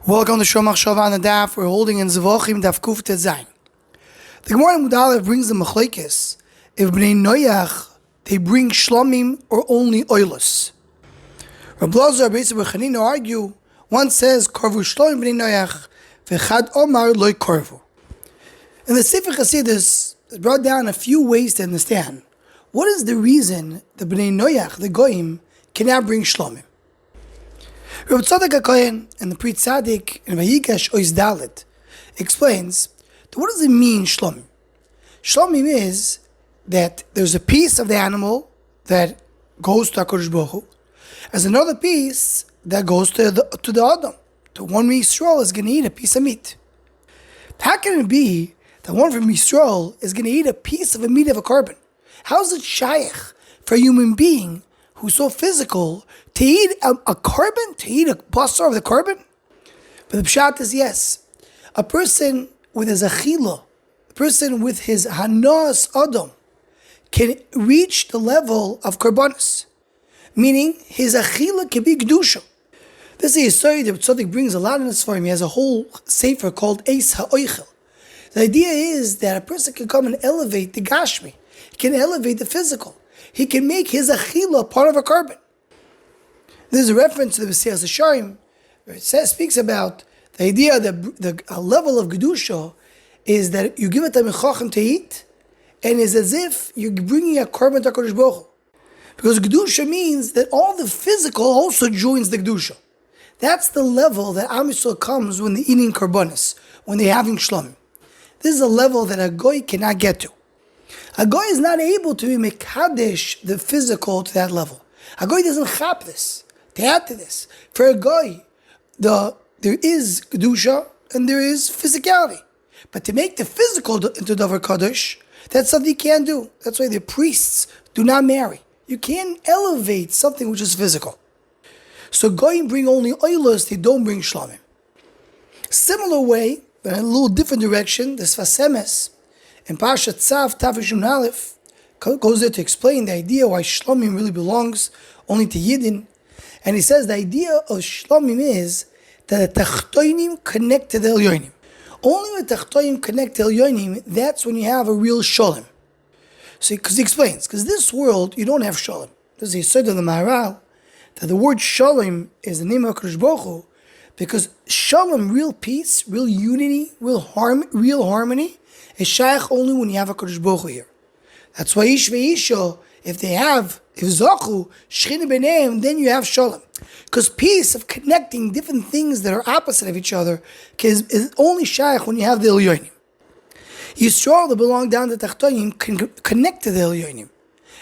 Welcome to Shomach Shava on the Daf. We're holding in Zevachim Daf Kuf Tetzayin. The Gemara in Mudalev brings the Machlekes. If Bnei Noach, they bring Shelamim or only oilus. Rabbi Lazar Beisav Chanina argue. One says Korvu Shloim Bnei Noach, v'chad Omar Loi Korvu. In the Sefer Chasidus, it brought down a few ways to understand what is the reason the Bnei Noach, the Goyim, cannot bring Shelamim. Rabbi Tzadok HaKohen and the Pri Tzadik in Vayikash Ois Dalet explains that what does it mean Shelamim? Shelamim is that there's a piece of the animal that goes to HaKadosh Baruch Hu, as another piece that goes to the Adam. To one Yisrael is going to eat a piece of meat. How can it be that one from Yisrael is going to eat a piece of a meat of a carbon? How is it shaykh for a human being who's so physical to eat a carbon, to eat a basar of the carbon? But the pshat is yes. A person with his achila, a person with his hanas adam, can reach the level of karbanis, meaning his achila can be kedusha. This is a story that Tzaddik brings a lot in his form. He has a whole sefer called Eis HaOichel. The idea is that a person can come and elevate the gashmi. He can elevate the physical. He can make his achila part of a carbon. There's a reference to the B'Seas Hasharim, where it speaks about the idea that the level of Gedusha is that you give it to Mechachim to eat, and it's as if you're bringing a carbon to HaKadosh Baruch Hu. Because Gedusha means that all the physical also joins the Gedusha. That's the level that Am Yisrael comes when they're eating karbonis, when they're having shlamim. This is a level that a goy cannot get to. A goy is not able to be mekadesh the physical to that level. A goy doesn't chap this. To add to this, for a goy, there is kedusha and there is physicality. But to make the physical into davar kadosh, that's something you can't do. That's why the priests do not marry. You can't elevate something which is physical. So goyim bring only oilus; they don't bring shlamim. Similar way, but in a little different direction, the Sfasemes in Parshat Tzav Tavishun Aleph goes there to explain the idea why shlamim really belongs only to Yidden. And he says the idea of Shelamim is that the Tachtoinim connect to the Elyonim. Only when Tachtoinim connect to Elyonim, that's when you have a real Shalom. So, because he explains, because this world, you don't have Shalom. This is a said of the Maharal, that the word Shalom is the name of HaKadosh Baruch Hu, because Shalom, real peace, real unity, real harmony, is shaykh only when you have HaKadosh Baruch Hu here. That's why Ish ve'isha, if Zachu, Shechina b'neim, then you have Shalom. Because peace of connecting different things that are opposite of each other is only shaykh when you have the Elyonim. Yisrael that belong down to Tachtonim can connect to the Elyonim.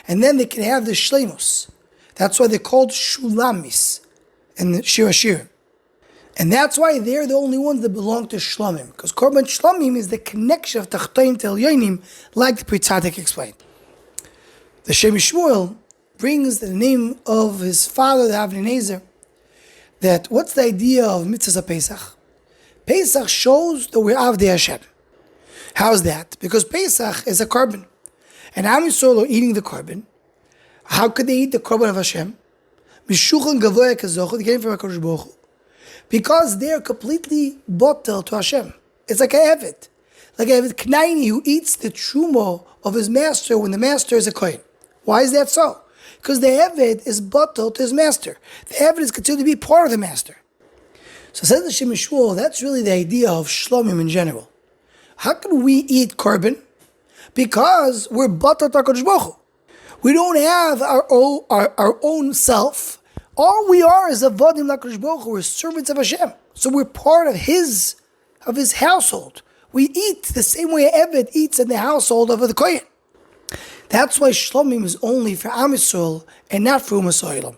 And then they can have the Shleimus. That's why they're called Shulamis and the Shir Hashir. And that's why they're the only ones that belong to Shlamim. Because Korban Shlamim is the connection of Tachtonim to Elyonim, like the Pri Tzadik explained. The Shem Shmuel brings the name of his father, the Avnei Nezer, that what's the idea of Mitzvah Pesach? Pesach shows that we're Avdei Hashem. How is that? Because Pesach is a carbon. And Am Yisrael are eating the carbon. How could they eat the carbon of Hashem? Mishuchan Gavoya Kazoch, they came from HaKadosh Baruch Hu. Because they're completely bottled to Hashem. It's like a Eved. Like a Eved Knaini who eats the truma of his master when the master is a Kohen. Why is that so? Because the Eved is bottled to his master. The Eved is considered to be part of the master. So says the Shem Shmuel, that's really the idea of Shlomim in general. How can we eat carbon? Because we're bottled to HaKadosh Baruch Hu. We don't have our own self. All we are is avodim l'HaKadosh Baruch Hu. We're servants of Hashem. So we're part of his household. We eat the same way an Eved eats in the household of the Kohen. That's why Shlomim is only for Am Yisrael and not for Umas Ha'olam.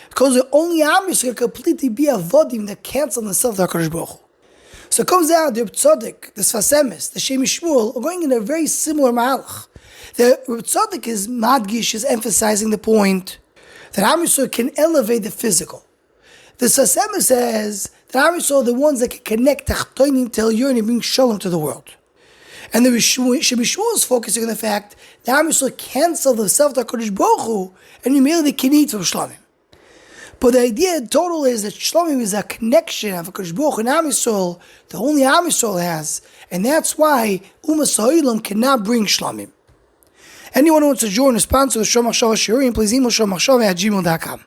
Because only Am Yisrael can completely be a vodim that cancel themselves to HaKadosh Baruch Hu. So it comes out, the Tzaddik, the Sfasemes, the Shem Shmuel are going in a very similar mahalach. The Tzaddik is madgish, is emphasizing the point that Am Yisrael can elevate the physical. The Sfasemes says that Am Yisrael are the ones that can connect Tachtonim to Elyonim and bring Shalom to the world. And the Shem Shmuel is focusing on the fact that Am Yisrael cancel themselves to HaKadosh Baruch Hu and immediately can eat from Shlamim. But the idea in total is that Shelamim is a connection of a Kodesh Baruch Hu and Am Yisrael that only Am Yisrael has, and that's why Umas Ha'olam cannot bring Shelamim. Anyone who wants to join or sponsor the Shom HaShavah Shiurim, please email shomachshava@gmail.com.